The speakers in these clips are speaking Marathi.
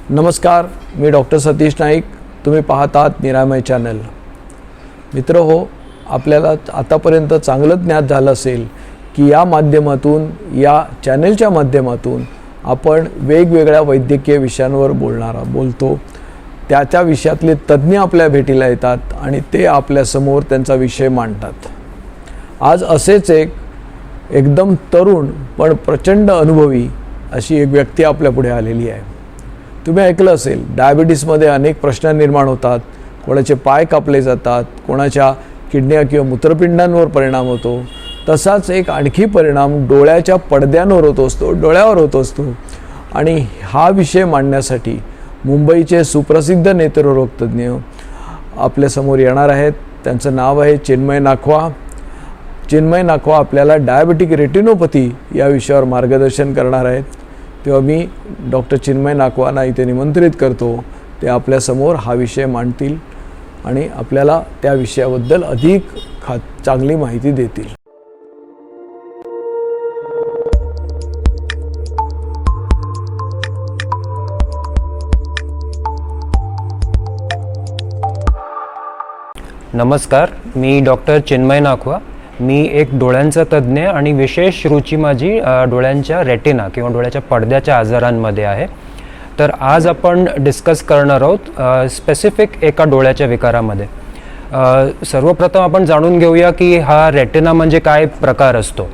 नमस्कार, मी डॉक्टर सतीश नाईक. तुम्ही पाहतात निरामय चॅनल. मित्र हो, आपल्याला आतापर्यंत चांगलं ज्ञात झालं असेल की या माध्यमातून, या चॅनलच्या माध्यमातून आपण वेगवेगळ्या वैद्यकीय विषयांवर बोलतो. त्या विषयातले तज्ज्ञ आपल्या भेटीला येतात आणि ते आपल्यासमोर त्यांचा विषय मांडतात. आज असेच एकदम तरुण पण प्रचंड अनुभवी अशी एक व्यक्ती आपल्या पुढे आलेली आहे. तुम्ही ऐकलं असेल, डायबिटीसमध्ये अनेक प्रश्न निर्माण होतात. कोणाचे पाय कापले जातात, कोणाच्या किडन्या किंवा मूत्रपिंडांवर परिणाम होतो. तसाच एक आणखी परिणाम डोळ्याच्या पडद्यांवर डोळ्यावर होत असतो. आणि हा विषय मांडण्यासाठी मुंबईचे सुप्रसिद्ध नेत्ररोग तज्ज्ञ आपल्यासमोर येणार आहेत. त्यांचं नाव आहे चिन्मय नाखवा. चिन्मय नाखवा आपल्याला डायबेटिक रेटिनोपॅथी या विषयावर मार्गदर्शन करणार आहेत. तेव्हा मी डॉक्टर चिन्मय नाखवांना इथे निमंत्रित करतो. ते आपल्यासमोर हा विषय मांडतील आणि आपल्याला त्या विषयाबद्दल अधिक चांगली माहिती देतील. नमस्कार, मी डॉक्टर चिन्मय नाखवा. मी एक डोळ्यांचा तज्ज्ञ आणि विशेष रुची माझी डोळ्यांच्या रेटिना किंवा डोळ्याच्या पडद्याच्या आजारांमध्ये आहे. तर आज आपण डिस्कस करणार आहोत स्पेसिफिक एका डोळ्याच्या विकारामध्ये. सर्वप्रथम आपण जाणून घेऊया की हा रेटिना म्हणजे काय प्रकार असतो.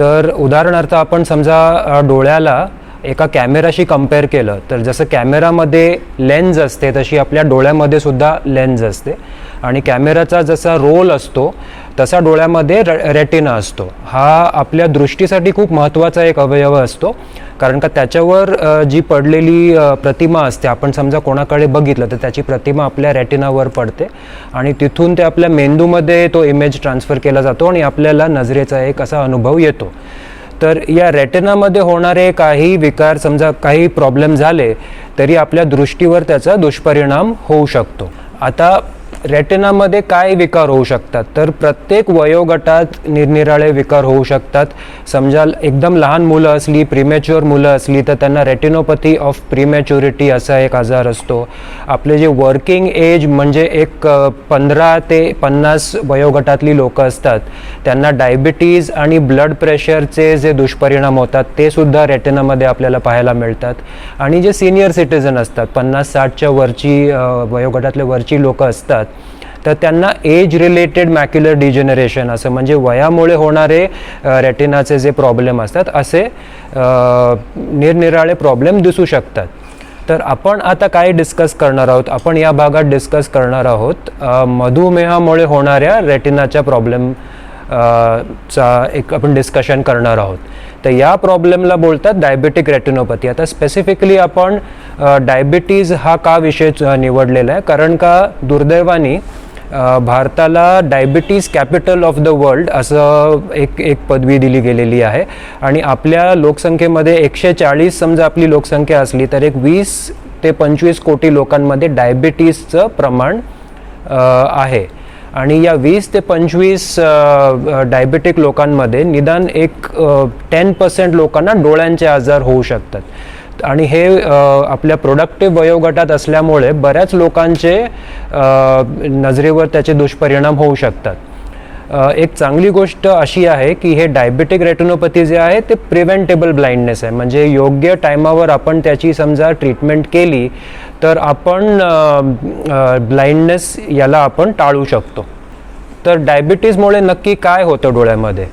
तर उदाहरणार्थ आपण समजा डोळ्याला एका कॅमेराशी कंपेअर केलं तर जसं कॅमेरामध्ये लेन्स असते तशी आपल्या डोळ्यामध्ये सुद्धा लेन्स असते. आणि कॅमेराचा जसा रोल असतो तसा डोळ्यामध्ये रेटिना असतो. हा आपल्या दृष्टीसाठी खूप महत्त्वाचा एक अवयव असतो, कारण का त्याच्यावर जी पडलेली प्रतिमा असते, आपण समजा कोणाकडे बघितलं तर त्याची प्रतिमा आपल्या रेटिनावर पडते आणि तिथून ते आपल्या मेंदूमध्ये तो इमेज ट्रान्सफर केला जातो आणि आपल्याला नजरेचा एक असा अनुभव येतो. तर या रेटिनामध्ये होणारे काही विकार, समजा काही प्रॉब्लेम झाले तरी आपल्या दृष्टीवर त्याचा दुष्परिणाम होऊ शकतो. आता रेटिनामध्ये काय विकार होऊ शकतात, तर प्रत्येक वयोगटात निरनिराळे विकार होऊ शकतात. समजा एकदम लहान मुलं असली, प्रीमॅच्युअर मुलं असली तर त्यांना रेटिनोपॅथी ऑफ प्रीमॅच्युरिटी असा एक आजार असतो. आपले जे वर्किंग एज म्हणजे एक 15 ते 50 वयोगटातली लोकं असतात त्यांना डायबिटीज आणि ब्लड प्रेशरचे जे दुष्परिणाम होतात ते सुद्धा रेटिनामध्ये आपल्याला पाहायला मिळतात. आणि जे सिनियर सिटीजन असतात, 50-60च्या वरची वयोगटातले वरची लोकं असतात, तर त्यांना एज रिलेटेड मॅक्युलर डिजेनरेशन असं म्हणजे वयामुळे होणारे रेटिनाचे जे प्रॉब्लेम असतात असे निरनिराळे प्रॉब्लेम दिसू शकतात. तर आपण आता काय डिस्कस करणार आहोत, आपण या भागात डिस्कस करणार आहोत मधुमेहामुळे होणाऱ्या रेटिनाच्या प्रॉब्लेम चा एक आपण डिस्कशन करणार आहोत. तर या प्रॉब्लेमला बोलतात डायबेटिक रेटिनोपॅथी. आता स्पेसिफिकली आपण डायबिटीज हा का विषय निवडलेला आहे, कारण का दुर्दैवाने भारताला diabetes capital of the world असं एक पदवी दिली गेलेली आहे. आणि आपल्या लोकसंख्येमध्ये 140 समजा आपली लोकसंख्या असली तर एक 20 ते 25 कोटी लोकांमध्ये डायबिटीजचं प्रमाण आहे. आणि या 20 ते 25 डायबेटिक लोकांमध्ये निदान एक 10% लोकांना डोळ्यांचे आजार होऊ शकतात. आणि हे आपल्या प्रोडक्टिव्ह वयोगटात असल्यामुळे बऱ्याच लोकांचे नजरेवर त्याचे दुष्परिणाम होऊ शकतात. एक चांगली गोष्ट अशी आहे की हे डायबेटिक रेटिनोपॅथी जे आहे ते प्रिव्हेंटेबल ब्लाइंडनेस आहे. म्हणजे योग्य टायमावर आपण त्याची समजा ट्रीटमेंट केली तर आपण ब्लाइंडनेस याला आपण टाळू शकतो. तर डायबिटीजमुळे नक्की काय होतं डोळ्यामध्ये?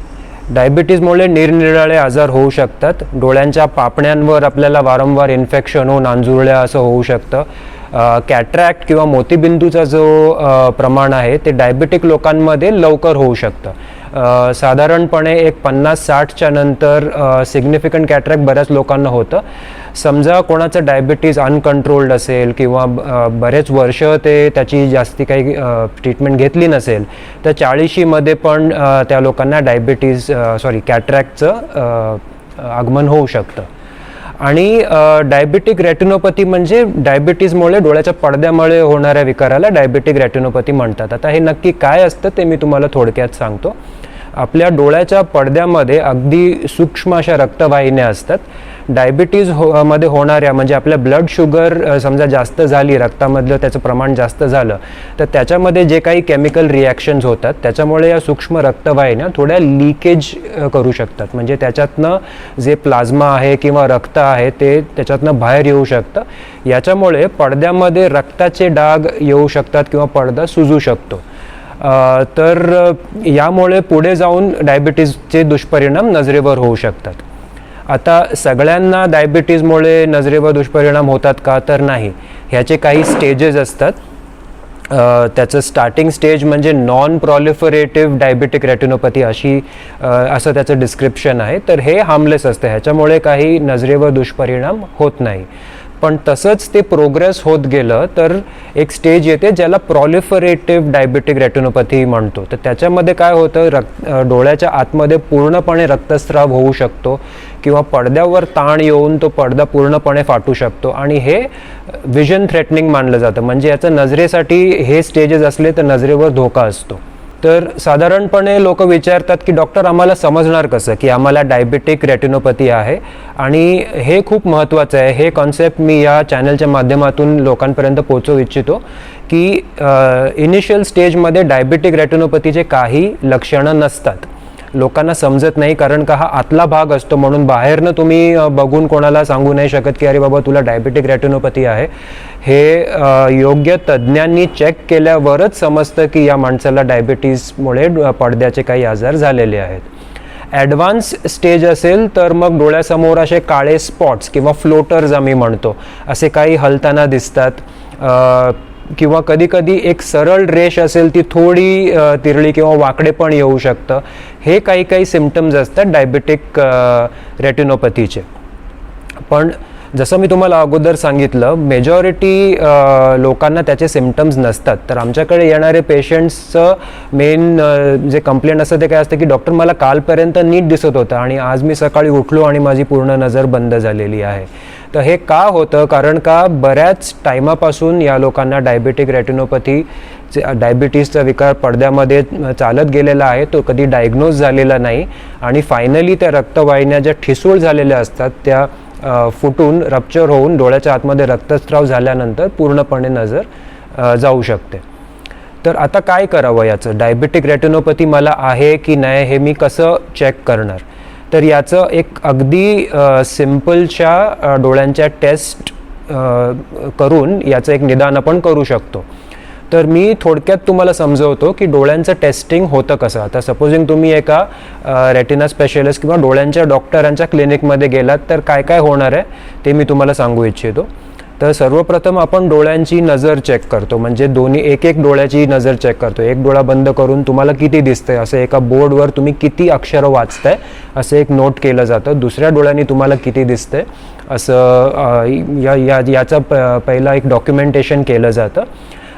डायबिटीजमुळे निरनिराळे आजार होऊ शकतात. डोळ्यांच्या पापण्यांवर आपल्याला वारंवार इन्फेक्शन होऊन अंजुरळ्या असं होऊ शकतं. कॅट्रॅक्ट किंवा मोतीबिंदूचा जो प्रमाण आहे ते डायबिटिक लोकांमध्ये लवकर होऊ शकतं. साधारणपणे एक 50-60च्या नंतर सिग्निफिकंट कॅट्रॅक्ट बऱ्याच लोकांना होतं. समजा कोणाचं डायबिटीज अनकंट्रोल्ड असेल किंवा बरेच वर्ष ते त्याची जास्ती काही ट्रीटमेंट घेतली नसेल तर 40मध्ये पण त्या लोकांना कॅट्रॅक्टचं आगमन होऊ शकतं. आणि डायबेटिक रेटिनोपॅथी म्हणजे डायबिटीजमुळे डोळ्याच्या पडद्यामुळे होणाऱ्या विकाराला डायबेटिक रेटिनोपॅथी म्हणतात. आता हे नक्की काय असतं ते मी तुम्हाला थोडक्यात सांगतो. आपल्या डोळ्याच्या पडद्यामध्ये अगदी सूक्ष्म अशा रक्तवाहिन्या असतात. डायबिटीज मध्ये होणाऱ्या म्हणजे आपल्या ब्लड शुगर समजा जास्त झाली, रक्तामधलं त्याचं प्रमाण जास्त झालं, तर त्याच्यामध्ये जे काही केमिकल रिॲक्शन्स होतात त्याच्यामुळे या सूक्ष्म रक्तवाहिन्या थोड्या लिकेज करू शकतात. म्हणजे त्याच्यातनं जे प्लाझ्मा आहे किंवा रक्त आहे ते त्याच्यातनं बाहेर येऊ शकतं. याच्यामुळे पडद्यामध्ये रक्ताचे डाग येऊ शकतात किंवा पडदा सुजू शकतो. तर यामुळे पुढे जाऊन डायबिटीजचे दुष्परिणाम नजरेवर होऊ शकतात. आता सगळ्यांना डायबिटीजमुळे नजरेवर दुष्परिणाम होतात का, तर नाही. ह्याचे काही स्टेजेस असतात. त्याचं स्टार्टिंग स्टेज म्हणजे नॉन प्रॉलिफरेटिव्ह डायबिटिक रेटिनोपॅथी असं त्याचं डिस्क्रिप्शन आहे. तर हे हार्मलेस असतं, ह्याच्यामुळे काही नजरेवर दुष्परिणाम होत नाही. पण तसंच ते प्रोग्रेस होत गेलं तर एक स्टेज येते ज्याला प्रॉलिफरेटिव्ह डायबिटिक रेटिनोपॅथी म्हणतो. तर त्याच्यामध्ये काय होतं, डोळ्याच्या आतमध्ये पूर्णपणे रक्तस्राव होऊ शकतो किंवा पडद्यावर ताण येऊन तो पडदा पूर्णपणे फाटू शकतो आणि हे विजन थ्रेटनिंग मानलं जातं. म्हणजे याचं नजरेसाठी हे स्टेजेस असले तर नजरेवर धोका असतो. तर साधारणपणे लोक विचारतात की डॉक्टर आम्हाला समजणार कसं की आम्हाला डायबिटिक रेटिनोपॅथी आहे. आणि हे खूप महत्त्वाचं आहे. हे कॉन्सेप्ट मी या चॅनलच्या माध्यमातून लोकांपर्यंत पोहोचवू इच्छितो की इनिशियल स्टेजमध्ये डायबिटिक रेटिनोपॅथीचे काही लक्षणं नसतात. लोकांना समजत नाही कारण का हा आतला भाग असतो, म्हणून बाहेरनं तुम्ही बघून कोणाला सांगू नाही शकत की अरे बाबा तुला डायबिटिक रेटिनोपॅथी आहे. हे योग्य तज्ज्ञांनी चेक केल्यावरच समजतं की या माणसाला डायबिटीजमुळे पडद्याचे काही आजार झालेले आहेत. ॲडव्हान्स स्टेज असेल तर मग डोळ्यासमोर असे काळे स्पॉट्स किंवा फ्लोटर्स आम्ही म्हणतो असे काही हलताना दिसतात किंवा कधी कधी एक सरळ रेष असेल ती थोडी तिरळी किंवा वाकडे पण येऊ शकतं. हे काही काही सिम्पटम्स असतात डायबिटिक रेटिनोपॅथीचे. पण जसं मी तुम्हाला अगोदर सांगितलं, मेजॉरिटी लोकांना त्याचे सिम्पटम्स नसतात. तर आमच्याकडे येणारे पेशंट्सचं मेन जे कंप्लेंट असतं ते काय असतं की डॉक्टर मला कालपर्यंत नीट दिसत होतं आणि आज मी सकाळी उठलो आणि माझी पूर्ण नजर बंद झालेली आहे. तर हे का होतं, कारण का बऱ्याच टायमापासून या लोकांना डायबिटिक रेटिनोपॅथी डायबिटीजचा विकार पडद्यामध्ये चालत गेलेला आहे, तो कधी डायग्नोज झालेला नाही आणि फायनली त्या रक्तवाहिन्या ज्या ठिसूळ झालेल्या असतात त्या फुटून रप्चर होऊन डोळ्याच्या आतमध्ये रक्तस्राव झाल्यानंतर पूर्णपणे नजर जाऊ शकते. तर आता काय करावं, याचं डायबिटिक रेटिनोपॅथी मला आहे की नाही हे मी कसं चेक करणार. तर याचं एक अगदी सिम्पलच्या डोळ्यांच्या टेस्ट करून याचं एक निदान आपण करू शकतो. तर मी थोडक्यात तुम्हाला समजवतो की डोळ्यांचं टेस्टिंग होतं कसं. आता सपोजिंग तुम्ही एका रेटिना स्पेशलिस्ट किंवा डोळ्यांच्या डॉक्टरांच्या क्लिनिकमध्ये गेलात तर काय काय होणार आहे ते मी तुम्हाला सांगू इच्छितो. तर सर्वप्रथम आपण डोळ्यांची नजर चेक करतो, म्हणजे दोन्ही एक एक डोळ्याची नजर चेक करतो. एक डोळा बंद करून तुम्हाला किती दिसतंय असं एका बोर्डवर तुम्ही किती अक्षरं वाचताय असं एक नोट केलं जातं. दुसऱ्या डोळ्याने तुम्हाला किती दिसतंय असं याचं पहिला एक डॉक्युमेंटेशन केलं जातं.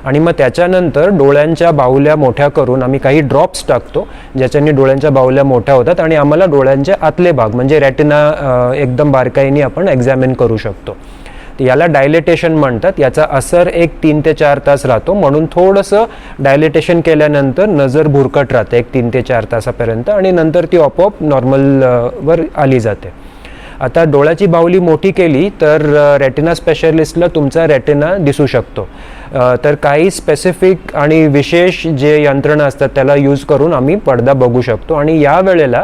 आणि मग त्याच्यानंतर डोळ्यांच्या बाहुल्या मोठ्या करून आम्ही काही ड्रॉप्स टाकतो ज्याच्याने डोळ्यांच्या बाहुल्या मोठ्या होतात आणि आम्हाला डोळ्यांचे आतले भाग म्हणजे रेटिना एकदम बारकाईने आपण एक्झामिन करू शकतो. याला डायलेटेशन म्हणतात. याचा असर एक 3 ते 4 तास राहतो, म्हणून थोडंसं डायलेटेशन केल्यानंतर नजर भुरकट राहते एक 3 ते 4 तासापर्यंत आणि नंतर ती आपोआप नॉर्मलवर आली जाते. आता डोळ्याची बाहुली मोठी केली तर रेटिना स्पेशलिस्टला तुमचा रेटिना दिसू शकतो. तर काही स्पेसिफिक आणि विशेष जे यंत्रणा असतात त्याला यूज करून आम्ही पडदा बघू शकतो आणि या वेळेला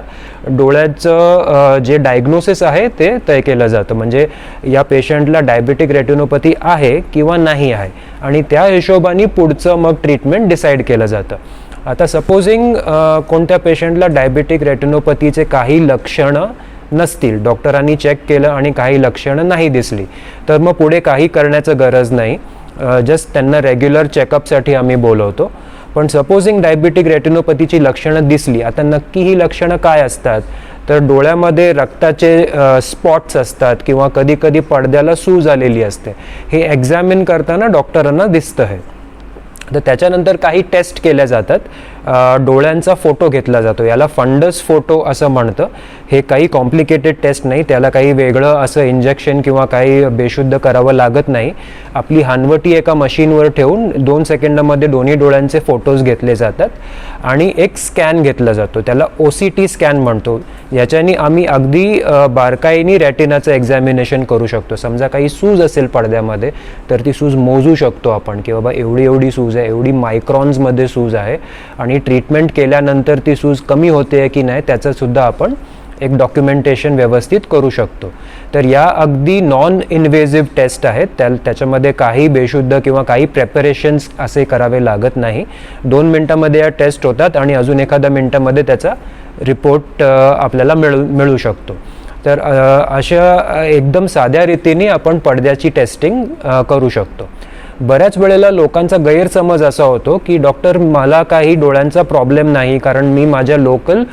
डोळ्याचं जे डायग्नोसिस आहे ते तय केलं जातं, म्हणजे या पेशंटला डायबिटिक रेटिनोपॅथी आहे किंवा नाही आहे आणि त्या हिशोबाने पुढचं मग ट्रीटमेंट डिसाईड केलं जातं. आता सपोजिंग कोणत्या पेशंटला डायबिटिक रेटिनोपॅथीचे काही लक्षणं नसतील, डॉक्टरांनी चेक केलं आणि काही लक्षणं नाही दिसली, तर मग पुढे काही करण्याचं गरज नाही. जस्ट त्यांना रेग्युलर चेकअपसाठी आम्ही बोलवतो. पण सपोजिंग डायबिटिक रेटिनोपॅथीची लक्षणं दिसली, आता नक्की ही लक्षणं काय असतात, तर डोळ्यामध्ये रक्ताचे स्पॉट्स असतात किंवा कधी कधी पडद्याला सूज आलेली असते. हे एक्झामिन करताना डॉक्टरांना दिसतं आहे. तर त्याच्यानंतर काही टेस्ट केल्या जातात. डोळ्यांचा फोटो घेतला जातो, याला फंडस फोटो असं म्हणतं. हे काही कॉम्प्लिकेटेड टेस्ट नाही, त्याला काही वेगळं असं इंजेक्शन किंवा काही बेशुद्ध करावं लागत नाही. आपली हनवटी एका मशीनवर ठेवून 2 सेकंदामध्ये दोन्ही डोळ्यांचे फोटोज घेतले जातात आणि एक स्कॅन घेतला जातो, त्याला OCT स्कॅन म्हणतो. याच्याने आम्ही अगदी बारकाईने रेटिनाचं एक्झामिनेशन करू शकतो. समजा काही सूज असेल पडद्यामध्ये तर ती सूज मोजू शकतो आपण की बाबा एवढी सूज आहे, एवढी मायक्रॉन्समध्ये सूज आहे, आणि ट्रीटमेंट केल्यानंतर ती सूज कमी होते की नाही त्याचं सुद्धा आपण एक डॉक्युमेंटेशन व्यवस्थित करू शकतो. तर या अगदी नॉन इन्व्हेजिव्ह टेस्ट आहेत, त्याच्यामध्ये काही बेशुद्ध किंवा काही प्रेपरेशन्स असे करावे लागत नाही. 2 मिनटामध्ये या टेस्ट होतात आणि अजून एखाद्या मिनटामध्ये त्याचा रिपोर्ट आपल्याला मिळू शकतो. तर अशा एकदम साध्या रीतीने आपण पडद्याची टेस्टिंग करू शकतो. बऱ्याच वेळेला लोकांचा गैरसमज असा होतो की डॉक्टर मला काही डोळ्यांचा प्रॉब्लेम नाही, कारण मी माझ्या लोकल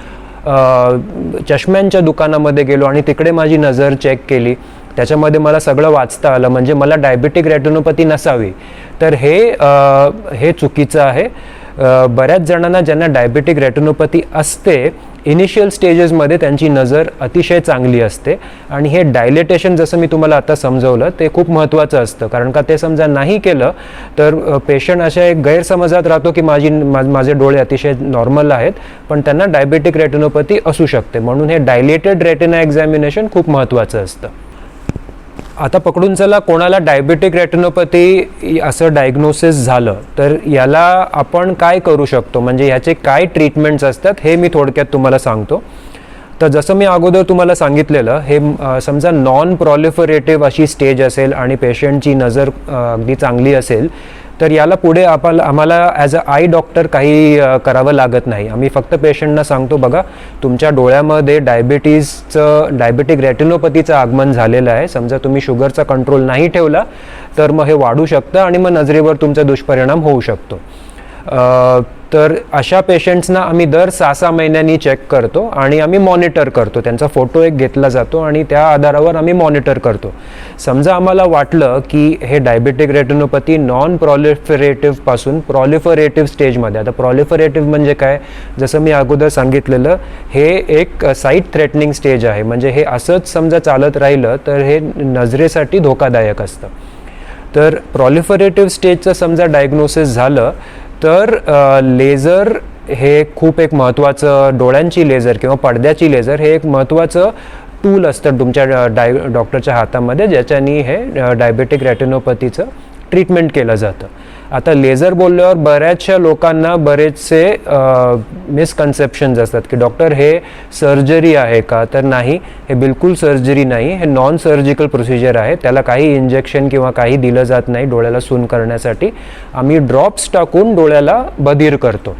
चष्म्यांच्या दुकानामध्ये गेलो आणि तिकडे माझी नजर चेक केली, त्याच्यामध्ये मला सगळं वाचता आलं, म्हणजे मला डायबेटिक रेटिनोपॅथी नसावी. तर हे चुकीचं आहे. बऱ्याच जणांना ज्यांना डायबेटिक रेटिनोपॅथी असते इनिशियल स्टेजेसमध्ये त्यांची नजर अतिशय चांगली असते, आणि हे डायलेटेशन जसं मी तुम्हाला आता समजवलं ते खूप महत्त्वाचं असतं. कारण का ते समजा नाही केलं तर पेशंट अशा एक गैरसमजात राहतो की माझे डोळे अतिशय नॉर्मल आहेत, पण त्यांना डायबेटिक रेटिनोपॅथी असू शकते. म्हणून हे डायलेटेड रेटिना एक्झामिनेशन खूप महत्त्वाचं असतं. आता पकडून चला कोणाला डायबेटिक रेटिनोपॅथी असं डायग्नोसिस झालं तर याला आपण काय करू शकतो, म्हणजे ह्याचे काय ट्रीटमेंट्स असतात हे मी थोडक्यात तुम्हाला सांगतो. तर जसं मी अगोदर तुम्हाला सांगितलेलं, हे समजा नॉन प्रॉलिफरेटिव्ह अशी स्टेज असेल आणि पेशंटची नजर अगदी चांगली असेल तर याला पुढे आम्हाला ॲज अ आय डॉक्टर काही करावं लागत नाही. आम्ही फक्त पेशंटना सांगतो बघा तुमच्या डोळ्यामध्ये डायबेटिक रेटिनोपॅथीचं आगमन झालेलं आहे. समजा तुम्ही शुगरचा कंट्रोल नाही ठेवला तर मग हे वाढू शकतं आणि मग नजरेवर तुमचा दुष्परिणाम होऊ शकतो. तर अशा पेशंट्सना आम्ही दर 6-6 महिन्यांनी चेक करतो आणि आम्ही मॉनिटर करतो. त्यांचा फोटो एक घेतला जातो आणि त्या आधारावर आम्ही मॉनिटर करतो. समजा आम्हाला वाटलं की हे डायबेटिक रेटिनोपॅथी नॉन प्रॉलिफरेटिव्ह पासून प्रॉलिफरेटिव्ह स्टेजमध्ये, आता प्रॉलिफरेटिव्ह म्हणजे काय, जसं मी अगोदर सांगितलेलं हे एक साईट थ्रेटनिंग स्टेज आहे, म्हणजे हे असंच समजा चालत राहिलं तर हे नजरेसाठी धोकादायक असतं. तर प्रॉलिफरेटिव्ह स्टेजचं समजा डायग्नोसिस झालं तर लेझर हे खूप एक महत्त्वाचं, डोळ्यांची लेझर किंवा पडद्याची लेझर हे एक महत्त्वाचं टूल असतं तुमच्या डॉक्टरच्या हातामध्ये, ज्याच्यानी हे डायबेटिक रेटिनोपॅथीचं ट्रीटमेंट केलं जातं. आता लेझर बोलल्यावर बऱ्याचशा लोकांना बरेचसे मिसकन्सेप्शन्स असतात की डॉक्टर हे सर्जरी आहे का, तर नाही, हे बिलकुल सर्जरी नाही, हे नॉन सर्जिकल प्रोसिजर आहे. त्याला काही इंजेक्शन किंवा काही दिलं जात नाही डोळ्याला सून करण्यासाठी. आम्ही ड्रॉप्स टाकून डोळ्याला बधीर करतो.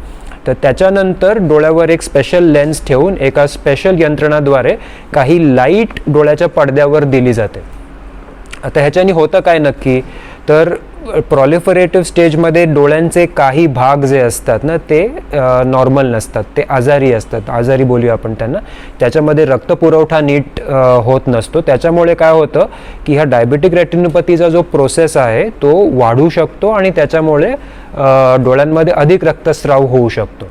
तर त्याच्यानंतर डोळ्यावर एक स्पेशल लेन्स ठेवून एका स्पेशल यंत्रणाद्वारे काही लाईट डोळ्याच्या पडद्यावर दिली जाते. आता ह्याच्याने होतं काय नक्की, तर प्रॉलिफरेटिव्ह स्टेजमध्ये डोळ्यांचे काही भाग जे असतात ना ते नॉर्मल नसतात, ते आजारी असतात, आजारी बोलूया आपण त्यांना. त्याच्यामध्ये रक्तपुरवठा नीट होत नसतो. त्याच्यामुळे काय होतं की ह्या डायबेटिक रेटिनोपॅथीचा जो प्रोसेस आहे तो वाढू शकतो आणि त्याच्यामुळे डोळ्यांमध्ये अधिक रक्तस्राव होऊ शकतो.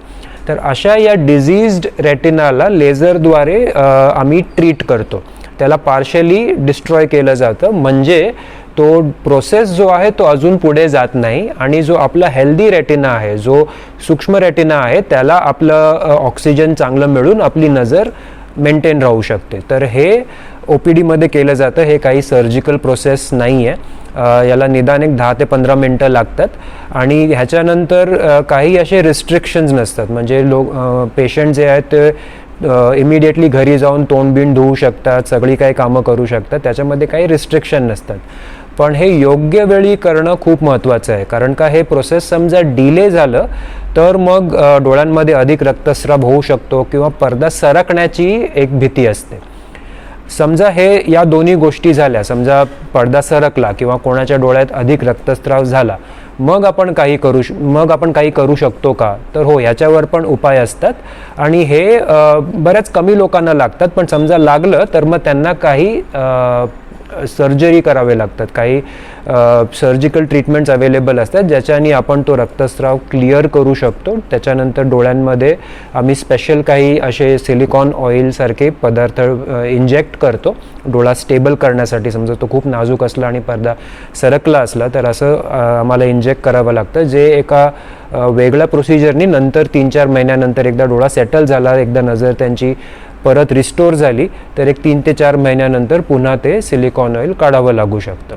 तर अशा या डिझीज्ड रेटिनाला लेझरद्वारे आम्ही ट्रीट करतो. त्याला पार्शली डिस्ट्रॉय केलं जातं, म्हणजे तो प्रोसेस जो आहे तो अजून पुढे जात नाही आणि जो आपला हेल्दी रेटिना आहे, जो सूक्ष्म रेटिना आहे, त्याला आपलं ऑक्सिजन चांगलं मिळून आपली नजर मेंटेन राहू शकते. तर हे OPDमध्ये केलं जातं. हे काही सर्जिकल प्रोसेस नाही आहे. याला निदान एक 10 ते 15 मिनटं लागतात आणि ह्याच्यानंतर काही असे रिस्ट्रिक्शन्स नसतात. म्हणजे पेशंट जे आहेत ते इमिडिएटली घरी जाऊन तोंडबिंड धुवू शकतात, सगळी काही कामं करू शकतात, त्याच्यामध्ये काही रिस्ट्रिक्शन नसतात. पण हे योग्य वेळी करणं खूप महत्त्वाचं आहे, कारण का हे प्रोसेस समजा डिले झालं तर मग डोळ्यांमध्ये अधिक रक्तस्राव होऊ शकतो किंवा पडदा सरकण्याची एक भीती असते. समजा हे या दोन्ही गोष्टी झाल्या, समजा पडदा सरकला किंवा कोणाच्या डोळ्यात अधिक रक्तस्राव झाला, मग आपण काही करू शकतो का, तर हो, ह्याच्यावर पण उपाय असतात आणि हे बऱ्याच कमी लोकांना लागतात. पण समजा लागलं तर मग त्यांना काही सर्जरी करावे लागतात, काही सर्जिकल ट्रीटमेंट्स अवेलेबल असतात ज्याच्याने आपण तो रक्तस्राव क्लिअर करू शकतो. त्याच्यानंतर डोळ्यांमध्ये आम्ही स्पेशल काही असे सिलिकॉन ऑइलसारखे पदार्थ इंजेक्ट करतो डोळा स्टेबल करण्यासाठी. समजा तो खूप नाजूक असला आणि पडदा सरकला असला तर असं आम्हाला इंजेक्ट करावं लागतं, जे एका वेगळ्या प्रोसिजरनी नंतर 3-4 महिन्यानंतर एकदा डोळा सेटल झाला, एकदा नजर त्यांची परत रिस्टोर झाली तर एक 3 ते 4 महिन्यानंतर पुन्हा ते सिलिकॉन ऑइल काढावं लागू शकतं.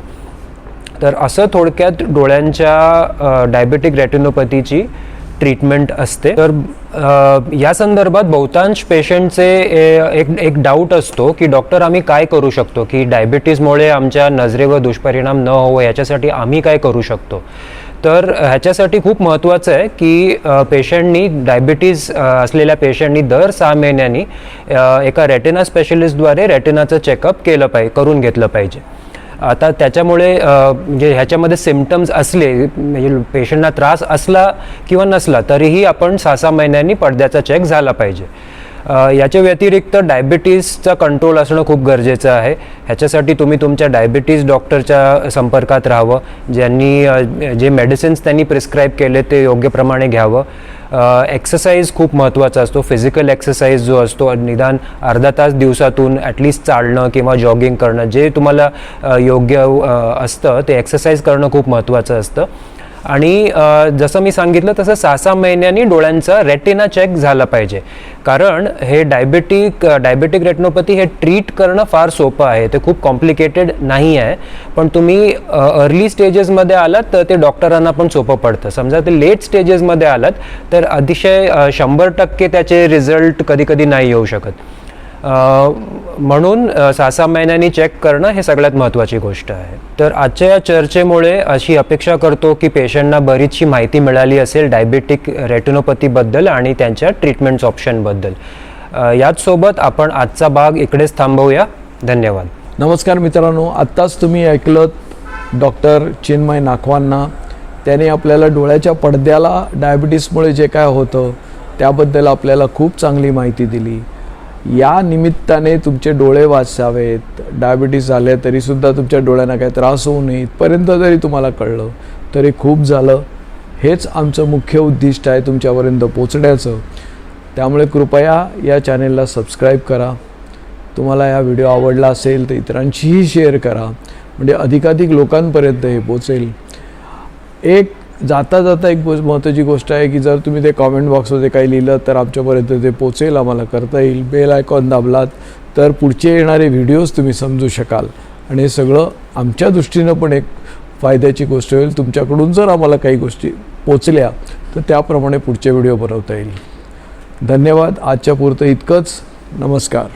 तर असं थोडक्यात डोळ्यांच्या डायबेटिक रेटिनोपॅथीची ट्रीटमेंट असते. तर या संदर्भात बहुतांश पेशंटचे एक डाऊट असतो की डॉक्टर आम्ही काय करू शकतो, की डायबिटीजमुळे आमच्या नजरेवर दुष्परिणाम न होवो याच्यासाठी आम्ही काय करू शकतो. तर ह्याच्यासाठी खूप महत्त्वाचं आहे की पेशंटनी डायबिटीज असलेल्या पेशंटनी दर 6 महिन्यांनी एका रेटिना स्पेशलिस्टद्वारे रेटिनाचं चेकअप करून घेतलं पाहिजे. आता त्याच्यामुळे म्हणजे ह्याच्यामध्ये सिम्पटम्स असले, म्हणजे पेशंटना त्रास असला किंवा नसला तरीही आपण 6-6 महिन्यांनी पडद्याचा चेक झाला पाहिजे. याच्या व्यतिरिक्त डायबिटीजचा कंट्रोल असणं खूप गरजेचं आहे. ह्याच्यासाठी तुम्ही तुमच्या डायबिटीज डॉक्टरच्या संपर्कात राहावं, जे मेडिसिन्स त्यांनी प्रिस्क्राईब केले ते योग्य प्रमाणे घ्यावं. एक्सरसाइज खूप महत्त्वाचा असतो. फिजिकल एक्सरसाइज जो असतो निदान अर्धा तास दिवसातून ॲटलिस्ट चालणं किंवा जॉगिंग करणं, जे तुम्हाला योग्य असतं ते एक्सरसाइज करणं खूप महत्त्वाचं असतं. आणि जसं मी सांगितलं तसं 6-6 महिन्यांनी डोळ्यांचा रेटिना चेक झाला पाहिजे, कारण हे डायबेटिक रेटिनोपॅथी हे ट्रीट करणं फार सोपं आहे, ते खूप कॉम्प्लिकेटेड नाही आहे. पण तुम्ही अर्ली स्टेजेसमध्ये आलात तर ते डॉक्टरांना पण सोपं पडतं. समजा ते लेट स्टेजेसमध्ये आलात तर अतिशय 100% त्याचे रिझल्ट कधी नाही येऊ शकत. म्हणून 6-6 महिन्यांनी चेक करणं हे सगळ्यात महत्त्वाची गोष्ट आहे. तर आजच्या या चर्चेमुळे अशी अपेक्षा करतो की पेशंटना बरीचशी माहिती मिळाली असेल डायबेटिक रेटिनोपॅथीबद्दल आणि त्यांच्या ट्रीटमेंट्स ऑप्शनबद्दल. याचसोबत आपण आजचा भाग इकडेच थांबवूया. धन्यवाद. नमस्कार मित्रांनो, आत्ताच तुम्ही ऐकलं डॉक्टर चिन्मय नाखवांना. त्याने आपल्याला डोळ्याच्या पडद्याला डायबिटीसमुळे जे काय होतं त्याबद्दल आपल्याला खूप चांगली माहिती दिली. या निमित्ताने तुमचे डोळे वाचावेत, डायबिटीस झाले तरीसुद्धा तुमच्या डोळ्यांना काही त्रास होऊ नये इथपर्यंत जरी तुम्हाला कळलं तरी खूप झालं. हेच आमचं मुख्य उद्दिष्ट आहे तुमच्यापर्यंत पोचण्याचं. त्यामुळे कृपया या चॅनेलला सबस्क्राईब करा. तुम्हाला हा व्हिडिओ आवडला असेल तर इतरांशीही शेअर करा, म्हणजे अधिकाधिक लोकांपर्यंत हे पोचेल. एक जाता एक महत्त्वाची गोष्ट आहे की जर तुम्ही ते कॉमेंट बॉक्समध्ये काही लिहिलं तर आमच्यापर्यंत ते पोचेल, आम्हाला करता येईल. बेल आयकॉन दाबलात तर पुढचे येणारे व्हिडिओज तुम्ही समजू शकाल आणि हे सगळं आमच्या दृष्टीनं पण एक फायद्याची गोष्ट होईल. तुमच्याकडून जर आम्हाला काही गोष्टी पोचल्या तर त्याप्रमाणे पुढचे व्हिडिओ बनवता येईल. धन्यवाद. आजच्या पुरतं इतकंच. नमस्कार.